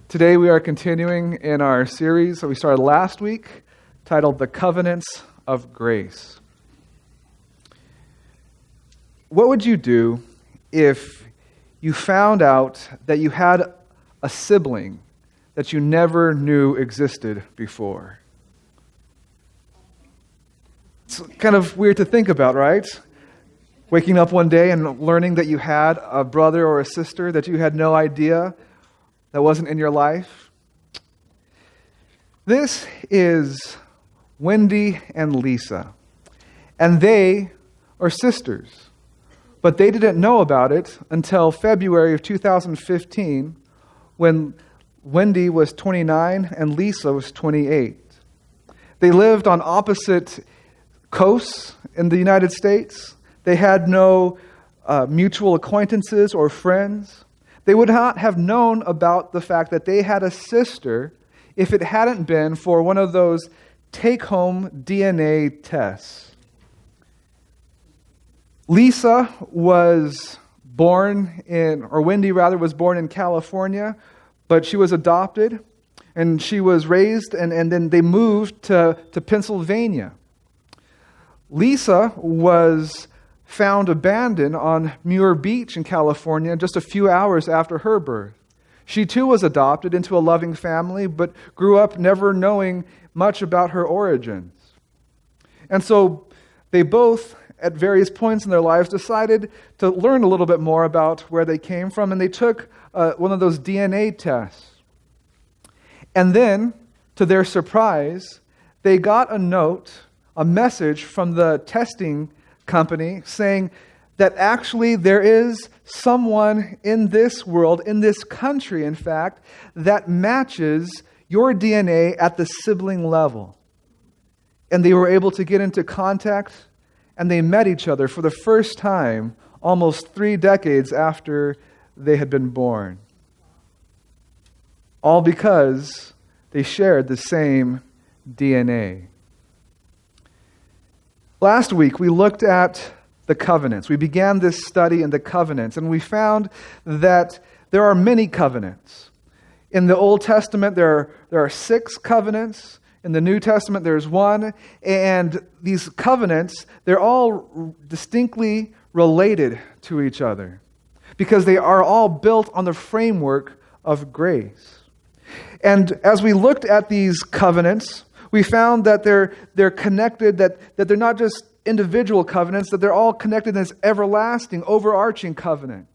Today we are continuing in our series that we started last week, titled The Covenants of Grace. What would you do if you found out that you had a sibling that you never knew existed before? It's kind of weird to think about, right? Waking up one day and learning that you had a brother or a sister that you had no idea that wasn't in your life. This is Wendy and Lisa, and they are sisters, but they didn't know about it until February of 2015 when Wendy was 29 and Lisa was 28. They lived on opposite coasts in the United States. They had no mutual acquaintances or friends. They would not have known about the fact that they had a sister if it hadn't been for one of those take-home DNA tests. Wendy was born in California, but she was adopted, and she was raised, and then they moved to Pennsylvania. Lisa was found abandoned on Muir Beach in California just a few hours after her birth. She too was adopted into a loving family, but grew up never knowing much about her origins. And so they both, at various points in their lives, decided to learn a little bit more about where they came from, and they took one of those DNA tests. And then, to their surprise, they got a message from the testing company saying that actually there is someone in this world, in this country, in fact, that matches your DNA at the sibling level. And they were able to get into contact, and they met each other for the first time almost 3 decades after they had been born. All because they shared the same DNA. Last week, we looked at the covenants. We began this study in the covenants, and we found that there are many covenants. In the Old Testament, there are 6 covenants. In the New Testament, there's 1. And these covenants, they're all distinctly related to each other because they are all built on the framework of grace. And as we looked at these covenants, we found that they're connected, that they're not just individual covenants, that they're all connected in this everlasting, overarching covenant.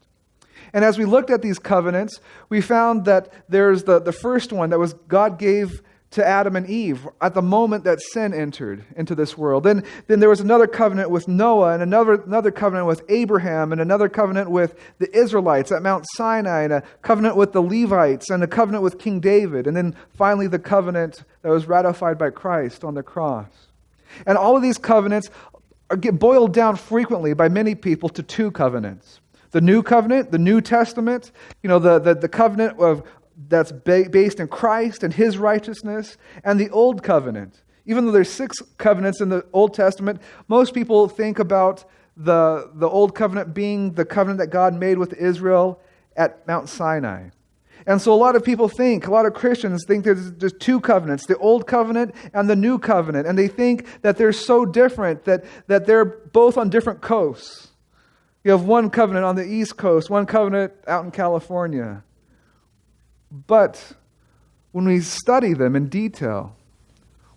And as we looked at these covenants, we found that there's the first one that was God gave to Adam and Eve at the moment that sin entered into this world. Then there was another covenant with Noah, and another covenant with Abraham, and another covenant with the Israelites at Mount Sinai, and a covenant with the Levites, and a covenant with King David, and then finally the covenant that was ratified by Christ on the cross. And all of these covenants get boiled down frequently by many people to 2 covenants. The New Covenant, the New Testament, the covenant that's based in Christ and His righteousness, and the Old Covenant. Even though there's 6 covenants in the Old Testament, most people think about the Old Covenant being the covenant that God made with Israel at Mount Sinai. And so a lot of Christians think there's 2 covenants, the Old Covenant and the New Covenant, and they think that they're so different, that they're both on different coasts. You have one covenant on the East Coast, one covenant out in California. But when we study them in detail,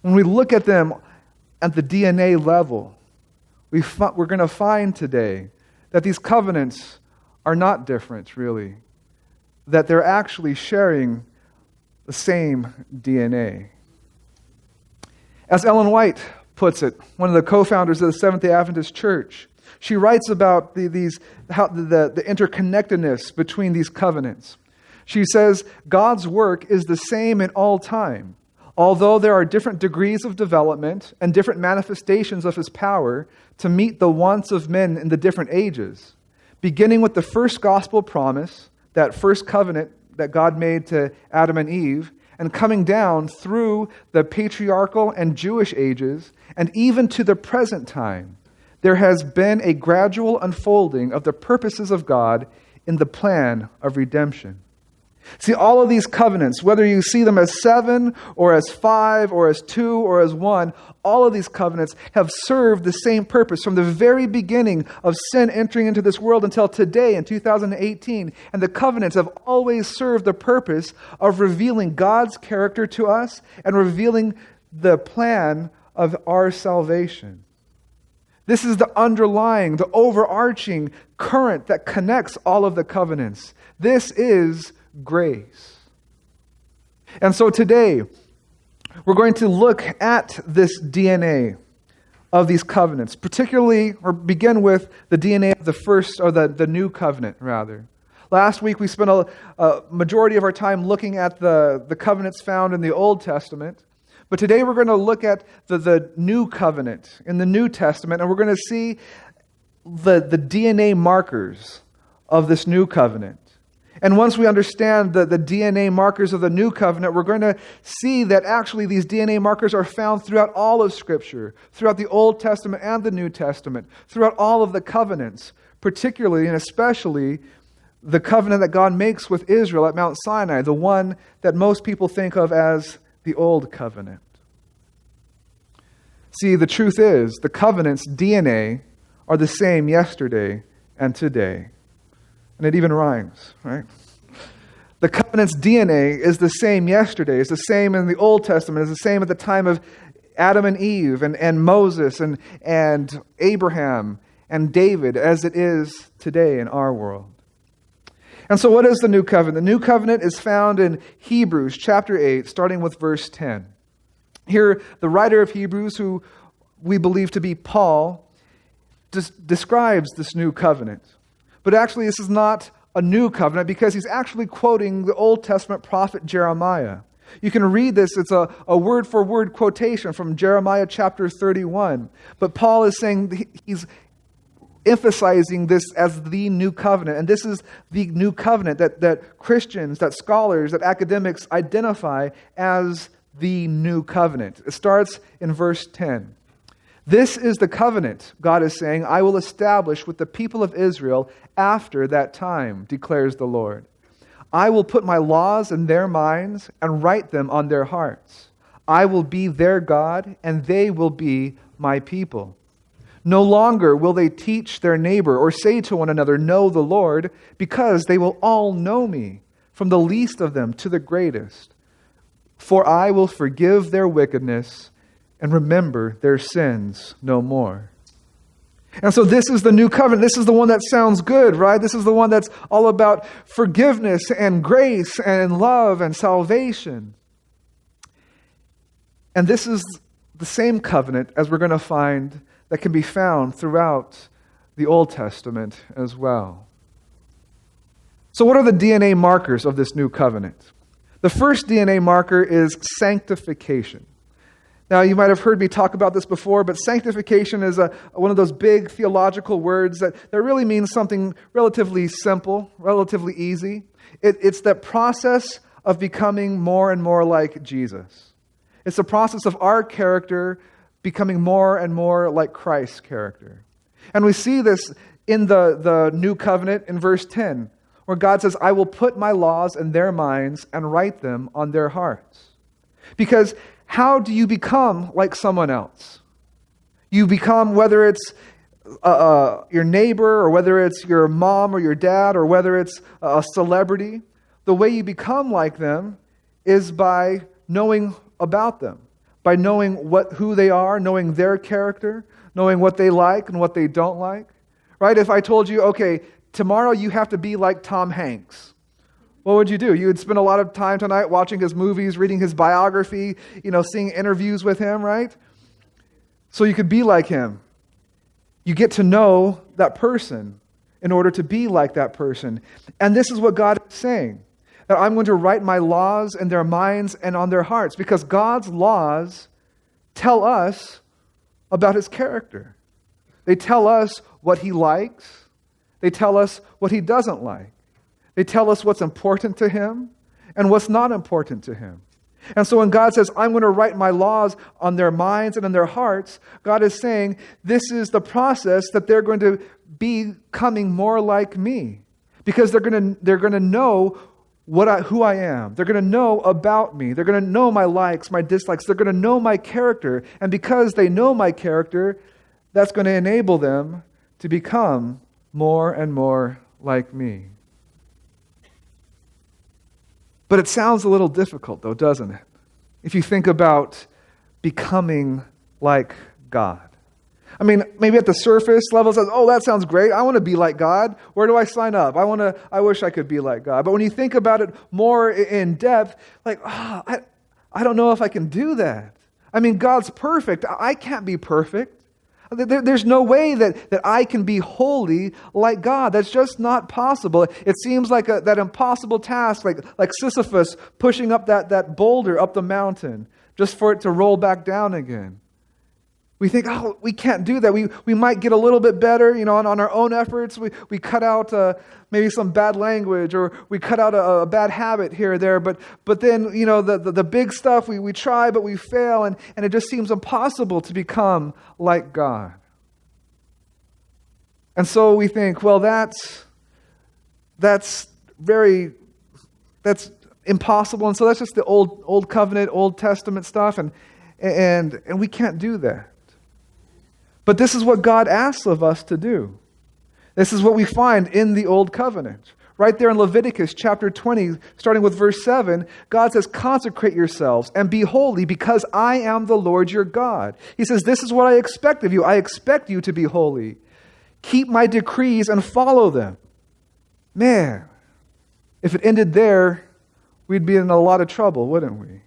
when we look at them at the DNA level, we're going to find today that these covenants are not different, really. That they're actually sharing the same DNA. As Ellen White puts it, one of the co-founders of the Seventh-day Adventist Church, she writes about the interconnectedness between these covenants. She says, God's work is the same in all time. Although there are different degrees of development and different manifestations of His power to meet the wants of men in the different ages, beginning with the first gospel promise, that first covenant that God made to Adam and Eve, and coming down through the patriarchal and Jewish ages, and even to the present time, there has been a gradual unfolding of the purposes of God in the plan of redemption. See, all of these covenants, whether you see them as 7 or as 5 or as 2 or as 1, all of these covenants have served the same purpose from the very beginning of sin entering into this world until today in 2018. And the covenants have always served the purpose of revealing God's character to us and revealing the plan of our salvation. This is the underlying, the overarching current that connects all of the covenants. This is grace. And so today, we're going to look at this DNA of these covenants, particularly, or begin with the DNA of the first, or the new covenant, rather. Last week, we spent a majority of our time looking at the covenants found in the Old Testament. But today, we're going to look at the new covenant in the New Testament, and we're going to see the DNA markers of this new covenant. And once we understand the DNA markers of the new covenant, we're going to see that actually these DNA markers are found throughout all of Scripture, throughout the Old Testament and the New Testament, throughout all of the covenants, particularly and especially the covenant that God makes with Israel at Mount Sinai, the one that most people think of as the Old Covenant. See, the truth is, the covenant's DNA are the same yesterday and today. And it even rhymes, right? The covenant's DNA is the same yesterday. It's the same in the Old Testament. It's the same at the time of Adam and Eve and Moses and Abraham and David as it is today in our world. And so what is the new covenant? The new covenant is found in Hebrews chapter 8, starting with verse 10. Here, the writer of Hebrews, who we believe to be Paul, describes this new covenant. But actually, this is not a new covenant because he's actually quoting the Old Testament prophet Jeremiah. You can read this. It's a word-for-word quotation from Jeremiah chapter 31. But Paul is saying he's emphasizing this as the new covenant. And this is the new covenant that Christians, that scholars, that academics identify as the new covenant. It starts in verse 10. This is the covenant, God is saying, I will establish with the people of Israel after that time, declares the Lord. I will put my laws in their minds and write them on their hearts. I will be their God, and they will be my people. No longer will they teach their neighbor or say to one another, know the Lord, because they will all know me, from the least of them to the greatest. For I will forgive their wickedness and remember their sins no more. And so this is the new covenant. This is the one that sounds good, right? This is the one that's all about forgiveness and grace and love and salvation. And this is the same covenant as we're going to find that can be found throughout the Old Testament as well. So what are the DNA markers of this new covenant? The first DNA marker is sanctification. Now, you might have heard me talk about this before, but sanctification is one of those big theological words that really means something relatively simple, relatively easy. It's that process of becoming more and more like Jesus. It's the process of our character becoming more and more like Christ's character. And we see this in the new covenant in verse 10, where God says, I will put my laws in their minds and write them on their hearts. Because how do you become like someone else? You become, whether it's your neighbor, or whether it's your mom or your dad, or whether it's a celebrity, the way you become like them is by knowing about them, by knowing who they are, knowing their character, knowing what they like and what they don't like. Right? If I told you, okay, tomorrow you have to be like Tom Hanks, what would you do? You would spend a lot of time tonight watching his movies, reading his biography, seeing interviews with him, right? So you could be like him. You get to know that person in order to be like that person. And this is what God is saying, that I'm going to write my laws in their minds and on their hearts, because God's laws tell us about his character. They tell us what he likes. They tell us what he doesn't like. They tell us what's important to him and what's not important to him. And so when God says, I'm going to write my laws on their minds and in their hearts, God is saying, this is the process that they're going to be becoming more like me. Because they're going to know who I am. They're going to know about me. They're going to know my likes, my dislikes. They're going to know my character. And because they know my character, that's going to enable them to become more and more like me. But it sounds a little difficult, though, doesn't it? If you think about becoming like God. I mean, maybe at the surface level, it says, oh, that sounds great. I want to be like God. Where do I sign up? I wish I could be like God. But when you think about it more in depth, like, I don't know if I can do that. I mean, God's perfect. I can't be perfect. There's no way that I can be holy like God. That's just not possible. It seems like that impossible task, like Sisyphus pushing up that boulder up the mountain just for it to roll back down again. We think, oh, we can't do that. We might get a little bit better, on our own efforts. We cut out maybe some bad language, or we cut out a bad habit here or there. But then, the big stuff, we try, but we fail. And it just seems impossible to become like God. And so we think, well, that's impossible. And so that's just the old covenant, Old Testament stuff. And we can't do that. But this is what God asks of us to do. This is what we find in the Old Covenant. Right there in Leviticus chapter 20, starting with verse 7, God says, consecrate yourselves and be holy because I am the Lord your God. He says, this is what I expect of you. I expect you to be holy. Keep my decrees and follow them. Man, if it ended there, we'd be in a lot of trouble, wouldn't we?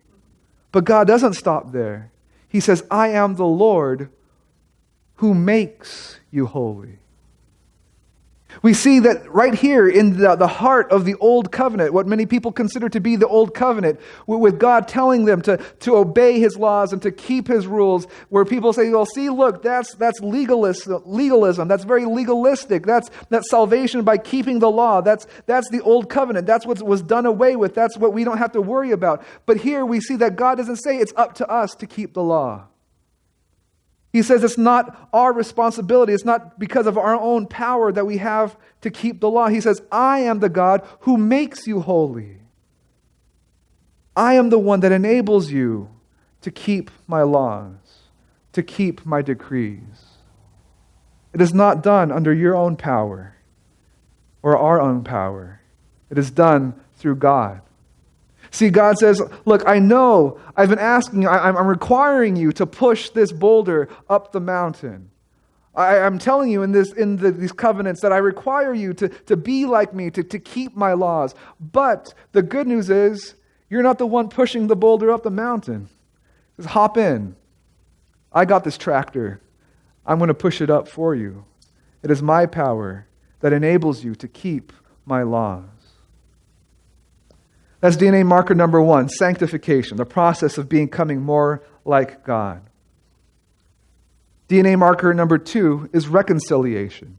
But God doesn't stop there. He says, I am the Lord who makes you holy. We see that right here in the heart of the Old Covenant, what many people consider to be the Old Covenant, with God telling them to obey His laws and to keep His rules, where people say, well, see, look, that's legalism. That's very legalistic. That's salvation by keeping the law. That's the Old Covenant. That's what was done away with. That's what we don't have to worry about. But here we see that God doesn't say it's up to us to keep the law. He says it's not our responsibility. It's not because of our own power that we have to keep the law. He says, I am the God who makes you holy. I am the one that enables you to keep my laws, to keep my decrees. It is not done under your own power or our own power. It is done through God. See, God says, look, I know I've been asking you, I'm requiring you to push this boulder up the mountain. I'm telling you in these covenants that I require you to be like me, to keep my laws. But the good news is, you're not the one pushing the boulder up the mountain. Just hop in. I got this tractor. I'm going to push it up for you. It is my power that enables you to keep my laws. That's DNA marker number 1, sanctification, the process of becoming more like God. DNA marker number 2 is reconciliation.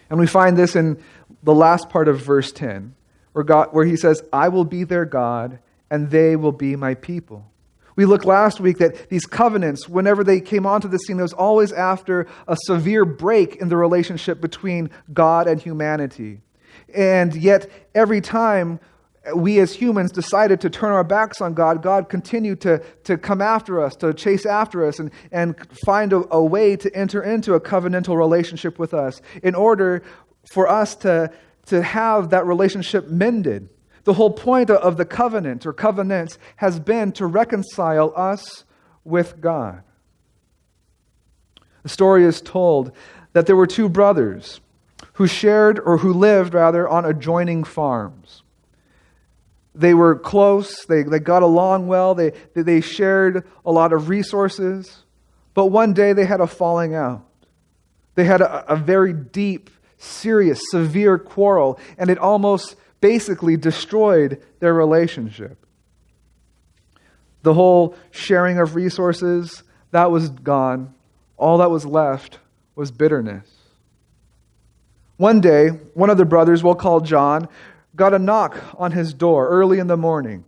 And we find this in the last part of verse 10, where he says, I will be their God, and they will be my people. We looked last week that these covenants, whenever they came onto the scene, it was always after a severe break in the relationship between God and humanity. And yet, every time we as humans decided to turn our backs on God, God continued to come after us, to chase after us, and find a way to enter into a covenantal relationship with us in order for us to have that relationship mended. The whole point of the covenant or covenants has been to reconcile us with God. The story is told that there were 2 brothers who lived on adjoining farms. They were close, they got along well, they shared a lot of resources, but one day they had a falling out. They had a very deep, serious, severe quarrel, and it almost basically destroyed their relationship. The whole sharing of resources, that was gone. All that was left was bitterness. One day, one of the brothers, we'll call John, got a knock on his door early in the morning.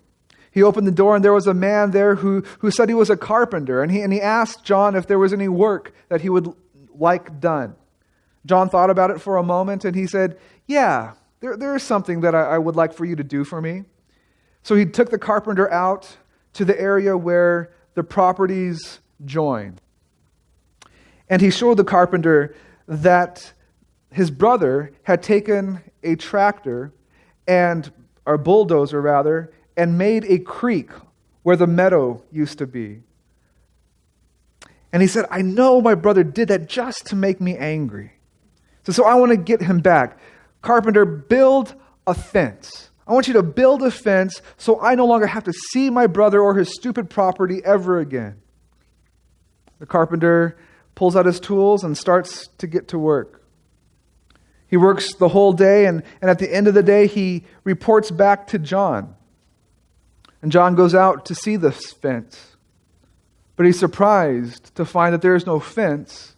He opened the door and there was a man there who said he was a carpenter, and he asked John if there was any work that he would like done. John thought about it for a moment and he said, yeah, there is something that I would like for you to do for me. So he took the carpenter out to the area where the properties join. And he showed the carpenter that his brother had taken a tractor or bulldozer rather, and made a creek where the meadow used to be. And he said, I know my brother did that just to make me angry. So I want to get him back. Carpenter, build a fence. I want you to build a fence so I no longer have to see my brother or his stupid property ever again. The carpenter pulls out his tools and starts to get to work. He works the whole day, and at the end of the day, he reports back to John. And John goes out to see this fence. But he's surprised to find that there is no fence,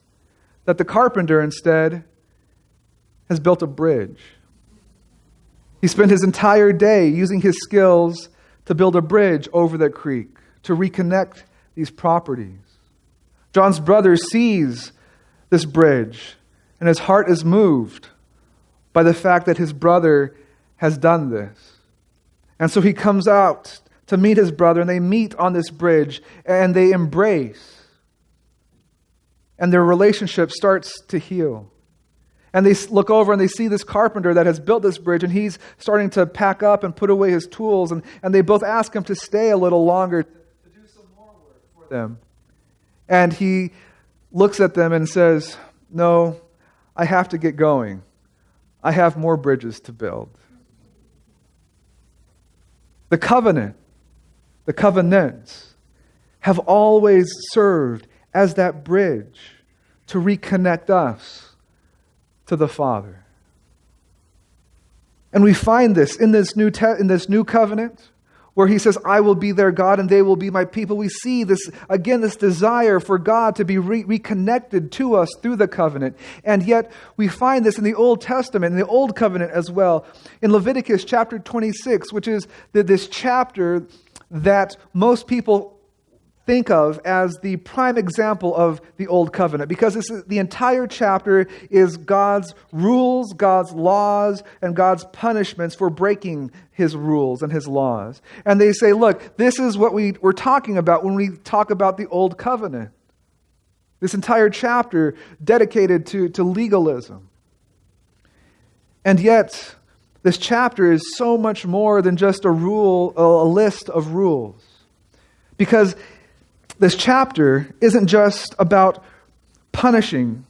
that the carpenter instead has built a bridge. He spent his entire day using his skills to build a bridge over that creek, to reconnect these properties. John's brother sees this bridge, and his heart is moved by the fact that his brother has done this. And so he comes out to meet his brother, and they meet on this bridge, and they embrace. And their relationship starts to heal. And they look over and they see this carpenter that has built this bridge, and he's starting to pack up and put away his tools, and they both ask him to stay a little longer to do some more work for them. And he looks at them and says, no, I have to get going. I have more bridges to build. The covenants have always served as that bridge to reconnect us to the Father. And we find this in this new covenant, where he says, I will be their God and they will be my people. We see this desire for God to be reconnected to us through the covenant. And yet we find this in the Old Testament, in the Old Covenant as well. In Leviticus chapter 26, which is this chapter that most people think of as the prime example of the Old Covenant, because the entire chapter is God's rules, God's laws, and God's punishments for breaking his rules and his laws. And they say, look, this is what we're talking about when we talk about the Old Covenant. This entire chapter dedicated to legalism. And yet, this chapter is so much more than just a list of rules. Because this chapter isn't just about punishing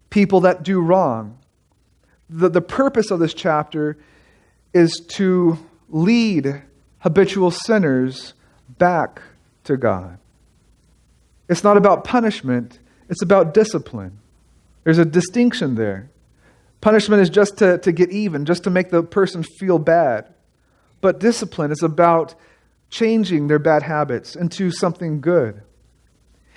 people that do wrong. The purpose of this chapter is to lead habitual sinners back to God. It's not about punishment, it's about discipline. There's a distinction there. Punishment is just to get even, just to make the person feel bad. But discipline is about changing their bad habits into something good.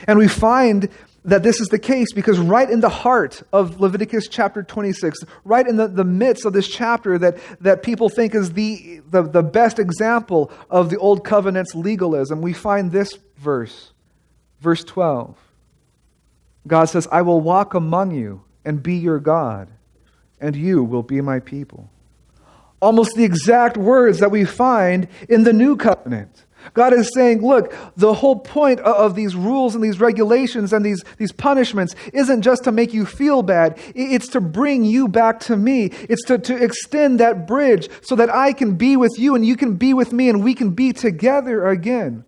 And we find that this is the case because right in the heart of Leviticus chapter 26, right in the midst of this chapter that people think is the best example of the Old Covenant's legalism, we find this verse 12. God says, I will walk among you and be your God, and you will be my people. Almost the exact words that we find in the New Covenant. God is saying, look, the whole point of these rules and these regulations and these punishments isn't just to make you feel bad. It's to bring you back to me. It's to extend that bridge so that I can be with you and you can be with me and we can be together again.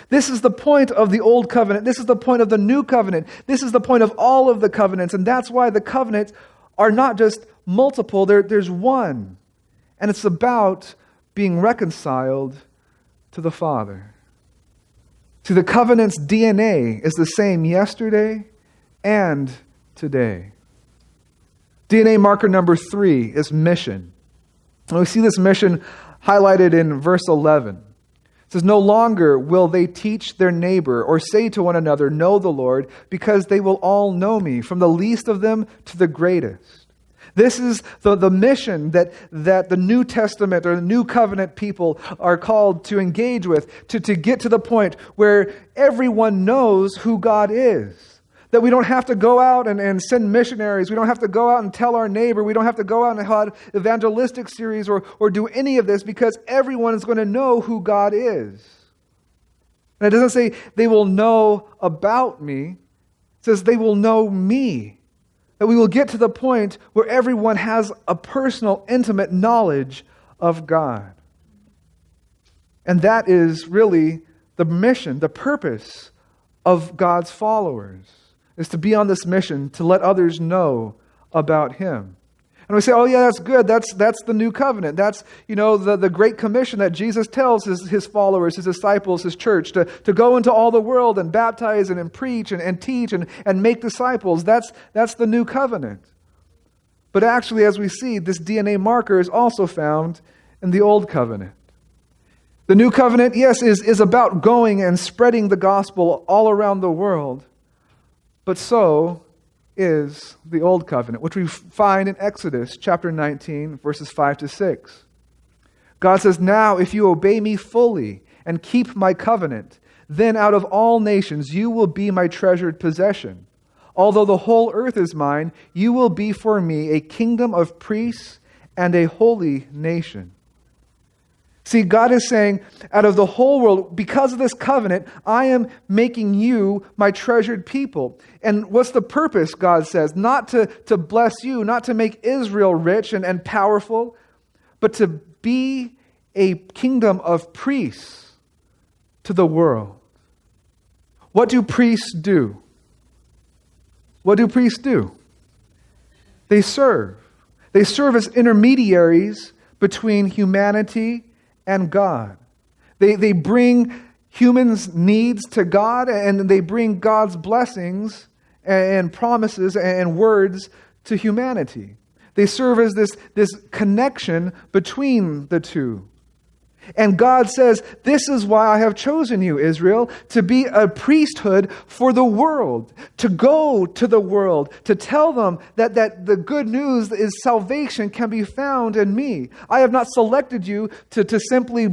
This is the point of the Old Covenant. This is the point of the New Covenant. This is the point of all of the covenants. And that's why the covenants are not just multiple. There's one. And it's about being reconciled to the Father. See, the covenant's DNA is the same yesterday and today. DNA marker number 3 is mission. And we see this mission highlighted in verse 11. It says, no longer will they teach their neighbor or say to one another, know the Lord, because they will all know me, from the least of them to the greatest. This is the mission that the New Testament or the New Covenant people are called to engage with, to get to the point where everyone knows who God is. That we don't have to go out and send missionaries. We don't have to go out and tell our neighbor. We don't have to go out and have evangelistic series or do any of this, because everyone is going to know who God is. And it doesn't say they will know about me. It says they will know me. That we will get to the point where everyone has a personal, intimate knowledge of God. And that is really the mission, the purpose of God's followers, is to be on this mission to let others know about Him. And we say, oh yeah, that's good. That's the new covenant. That's, the great commission that Jesus tells his followers, his disciples, his church, to go into all the world and baptize and preach and teach and make disciples. That's the new covenant. But actually, as we see, this DNA marker is also found in the old covenant. The new covenant, yes, is about going and spreading the gospel all around the world. But so is the old covenant, which we find in Exodus chapter 19, verses 5 to 6. God says, now if you obey me fully and keep my covenant, then out of all nations you will be my treasured possession. Although the whole earth is mine, you will be for me a kingdom of priests and a holy nation. See, God is saying, out of the whole world, because of this covenant, I am making you my treasured people. And what's the purpose, God says? Not to bless you, not to make Israel rich and powerful, but to be a kingdom of priests to the world. What do priests do? What do priests do? They serve. They serve as intermediaries between humanity and God. They bring humans' needs to God, and they bring God's blessings and promises and words to humanity. They serve as this connection between the two. And God says, this is why I have chosen you, Israel, to be a priesthood for the world, to go to the world, to tell them that the good news is salvation can be found in me. I have not selected you to simply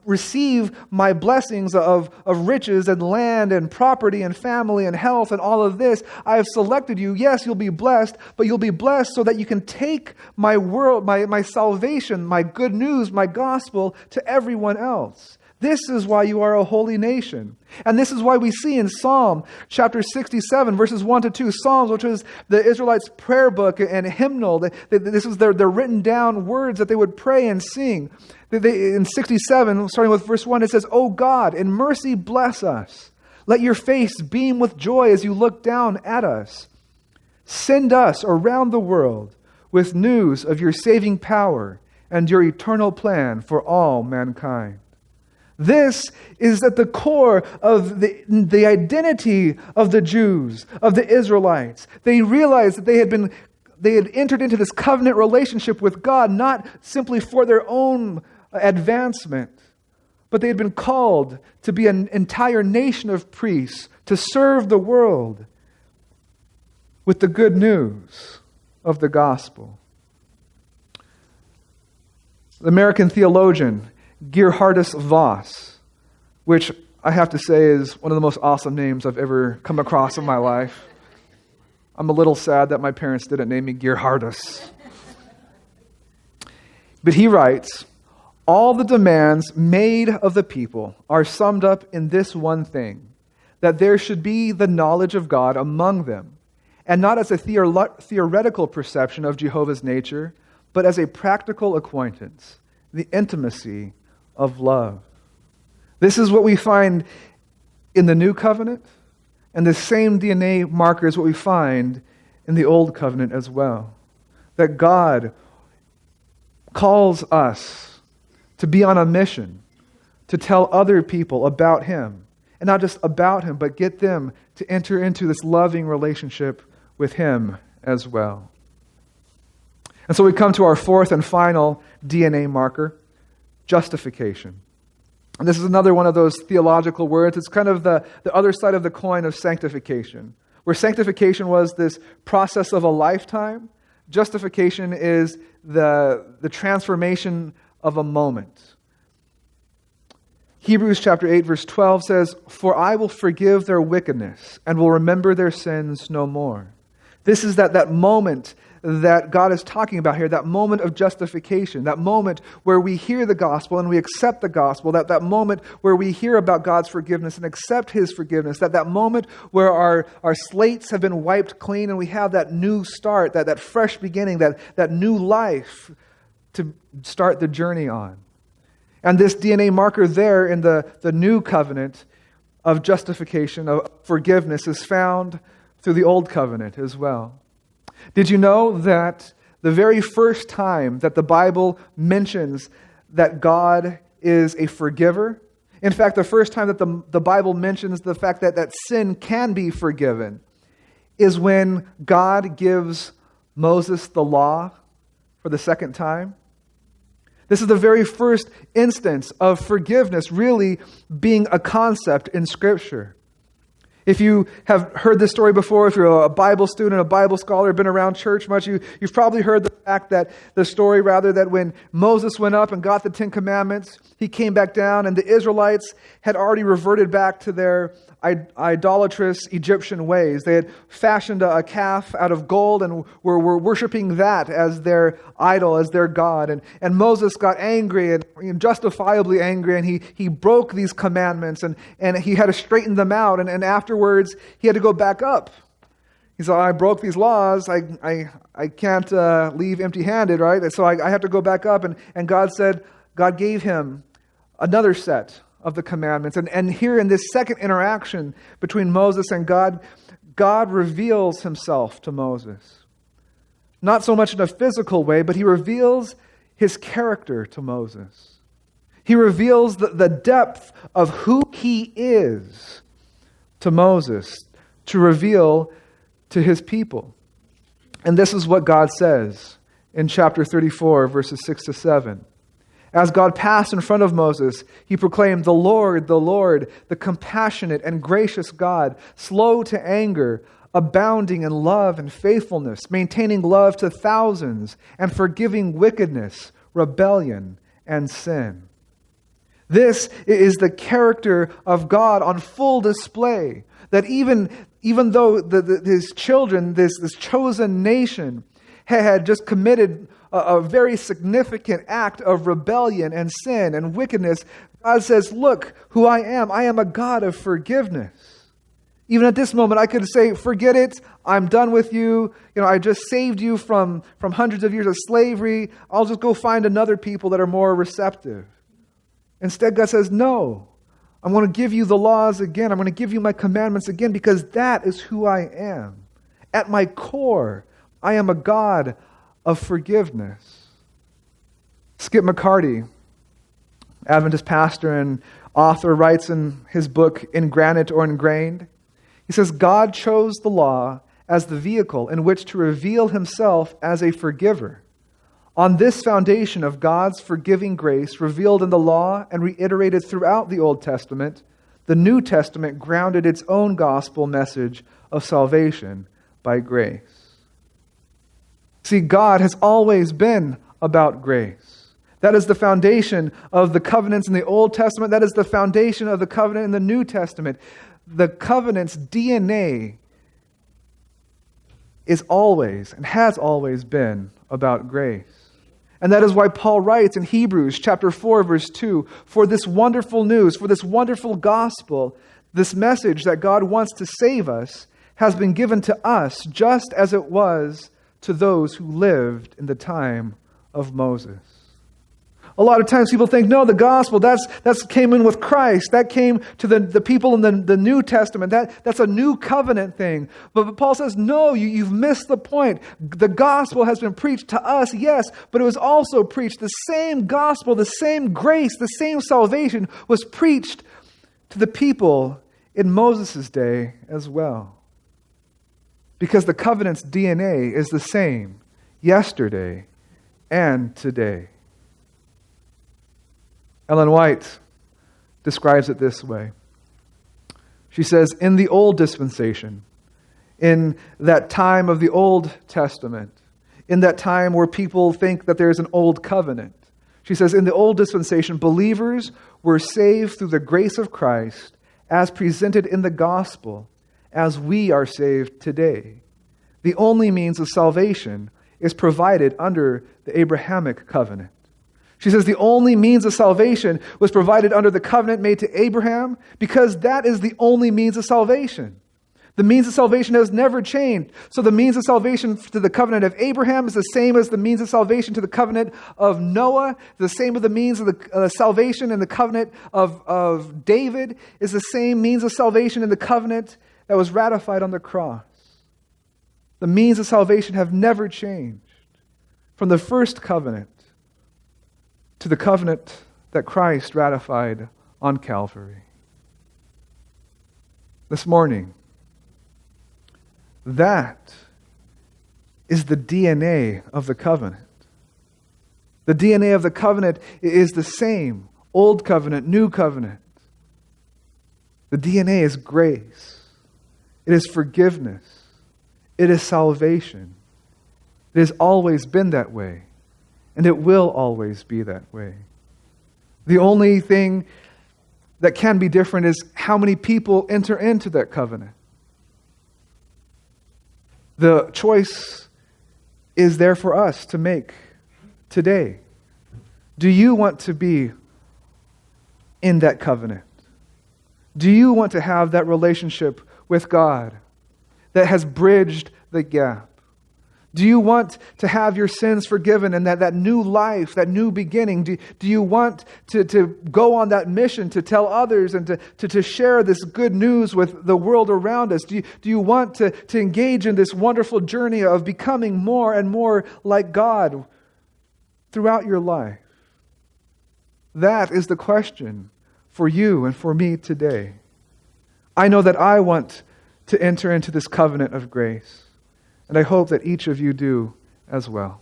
receive my blessings of riches and land and property and family and health and all of this. I have selected you. Yes, you'll be blessed, but you'll be blessed so that you can take my world, my salvation, my good news, my gospel to everyone else. This is why you are a holy nation. And this is why we see in Psalm chapter 67, verses 1 to 2, Psalms, which was the Israelites' prayer book and hymnal. This was their written down words that they would pray and sing. In 67, starting with verse 1, it says, O God, in mercy bless us. Let your face beam with joy as you look down at us. Send us around the world with news of your saving power and your eternal plan for all mankind. This is at the core of the identity of the Jews, of the Israelites. They realized that they had entered into this covenant relationship with God, not simply for their own advancement, but they had been called to be an entire nation of priests, to serve the world with the good news of the gospel. The American theologian Gerhardus Voss, which I have to say is one of the most awesome names I've ever come across in my life. I'm a little sad that my parents didn't name me Gerhardus. But he writes, all the demands made of the people are summed up in this one thing, that there should be the knowledge of God among them, and not as a theoretical perception of Jehovah's nature, but as a practical acquaintance, the intimacy of love. This is what we find in the new covenant, and the same DNA marker is what we find in the old covenant as well. That God calls us to be on a mission, to tell other people about Him, and not just about Him, but get them to enter into this loving relationship with Him as well. And so we come to our fourth and final DNA marker, justification. And this is another one of those theological words. It's kind of the other side of the coin of sanctification. Where sanctification was this process of a lifetime, justification is the transformation of a moment. Hebrews chapter 8, verse 12 says, "For I will forgive their wickedness and will remember their sins no more." This is that moment that God is talking about here, that moment of justification, that moment where we hear the gospel and we accept the gospel, that moment where we hear about God's forgiveness and accept His forgiveness, that moment where our slates have been wiped clean and we have that new start, that fresh beginning, that new life to start the journey on. And this DNA marker there in the new covenant of justification, of forgiveness, is found through the old covenant as well. Did you know that the very first time that the Bible mentions that God is a forgiver, in fact, the first time that the Bible mentions the fact that sin can be forgiven, is when God gives Moses the law for the second time? This is the very first instance of forgiveness really being a concept in Scripture. If you have heard this story before, if you're a Bible student, a Bible scholar, been around church much, you've probably heard the fact that the story, rather, that when Moses went up and got the Ten Commandments, he came back down and the Israelites had already reverted back to their idolatrous Egyptian ways. They had fashioned a calf out of gold and were worshiping that as their idol, as their God. And Moses got angry and justifiably angry, and he broke these commandments and he had to straighten them out. And afterwards, he had to go back up. He said, I broke these laws. I can't leave empty-handed, right? So I have to go back up. And God gave him another set of the commandments. And here in this second interaction between Moses and God, God reveals Himself to Moses. Not so much in a physical way, but He reveals His character to Moses. He reveals the depth of who He is to Moses to reveal to His people. And this is what God says in chapter 34, verses 6 to 7. As God passed in front of Moses, He proclaimed, the Lord, the compassionate and gracious God, slow to anger, abounding in love and faithfulness, maintaining love to thousands, and forgiving wickedness, rebellion, and sin." This is the character of God on full display, that even though His children, this chosen nation, had just committed a very significant act of rebellion and sin and wickedness, God says, look who I am. I am a God of forgiveness. Even at this moment, I could say, forget it. I'm done with you. I just saved you from hundreds of years of slavery. I'll just go find another people that are more receptive. Instead, God says, no, I'm going to give you the laws again. I'm going to give you my commandments again, because that is who I am. At my core, I am a God of forgiveness. Skip McCarty, Adventist pastor and author, writes in his book, In Granite or Ingrained, he says, God chose the law as the vehicle in which to reveal Himself as a forgiver. On this foundation of God's forgiving grace revealed in the law and reiterated throughout the Old Testament, the New Testament grounded its own gospel message of salvation by grace. See, God has always been about grace. That is the foundation of the covenants in the Old Testament. That is the foundation of the covenant in the New Testament. The covenant's DNA is always and has always been about grace. And that is why Paul writes in Hebrews chapter 4, verse 2, for this wonderful news, for this wonderful gospel, this message that God wants to save us has been given to us just as it was to those who lived in the time of Moses. A lot of times people think, no, the gospel, that's came in with Christ. That came to the people in the New Testament. That's a new covenant thing. But Paul says, no, you've missed the point. The gospel has been preached to us, yes, but it was also preached. The same gospel, the same grace, the same salvation was preached to the people in Moses' day as well. Because the covenant's DNA is the same yesterday and today. Ellen White describes it this way. She says, in the old dispensation, in that time of the Old Testament, in that time where people think that there's an old covenant, She says, in the old dispensation, believers were saved through the grace of Christ as presented in the gospel, as we are saved today. The only means of salvation is provided under the Abrahamic covenant. She says the only means of salvation was provided under the covenant made to Abraham because that is the only means of salvation. The means of salvation has never changed. So the means of salvation to the covenant of Abraham is the same as the means of salvation to the covenant of Noah. The same as the means of the salvation in the covenant of David is the same means of salvation in the covenant that was ratified on the cross. The means of salvation have never changed. From the first covenant to the covenant that Christ ratified on Calvary. This morning, that is the DNA of the covenant. The DNA of the covenant is the same. Old covenant, new covenant. The DNA is grace. It is forgiveness. It is salvation. It has always been that way. And it will always be that way. The only thing that can be different is how many people enter into that covenant. The choice is there for us to make today. Do you want to be in that covenant? Do you want to have that relationship with God that has bridged the gap? Do you want to have your sins forgiven and that new life, that new beginning? Do you want to go on that mission to tell others and to share this good news with the world around us? Do you want to engage in this wonderful journey of becoming more and more like God throughout your life? That is the question for you and for me today. I know that I want to enter into this covenant of grace. And I hope that each of you do as well.